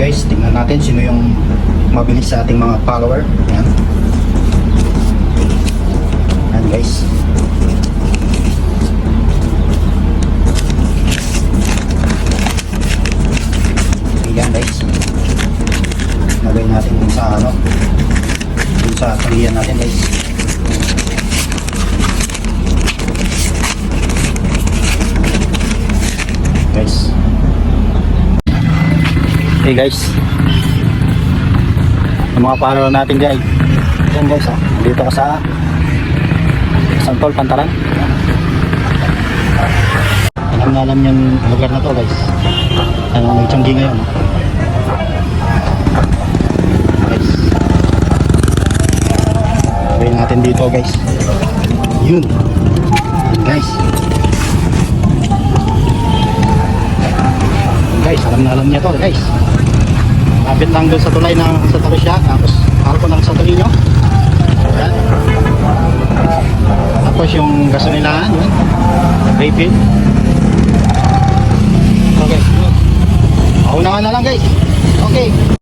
Guys, tingnan natin sino yung mabilis sa ating mga follower. Ayan. Ayan guys. Ayan guys. Lagay natin dun sa ano, dun sa talian natin guys. Guys. Hey guys. Ang mga follower natin guys. Ayan guys, dito ka sa Santol, Pantaran. Alam yung lugar na to guys. Ano, may tiyanggi ngayon. Guys. Gawin natin dito guys. Yun. Guys. Guys, alam niya to guys. Kapit lang doon sa tulay na sa tabi siya. Tapos harap ko lang sa tuloy nyo. Ayan. Tapos yung gasolilahan. Yun. Refill. Okay. Paunahan na lang guys. Okay.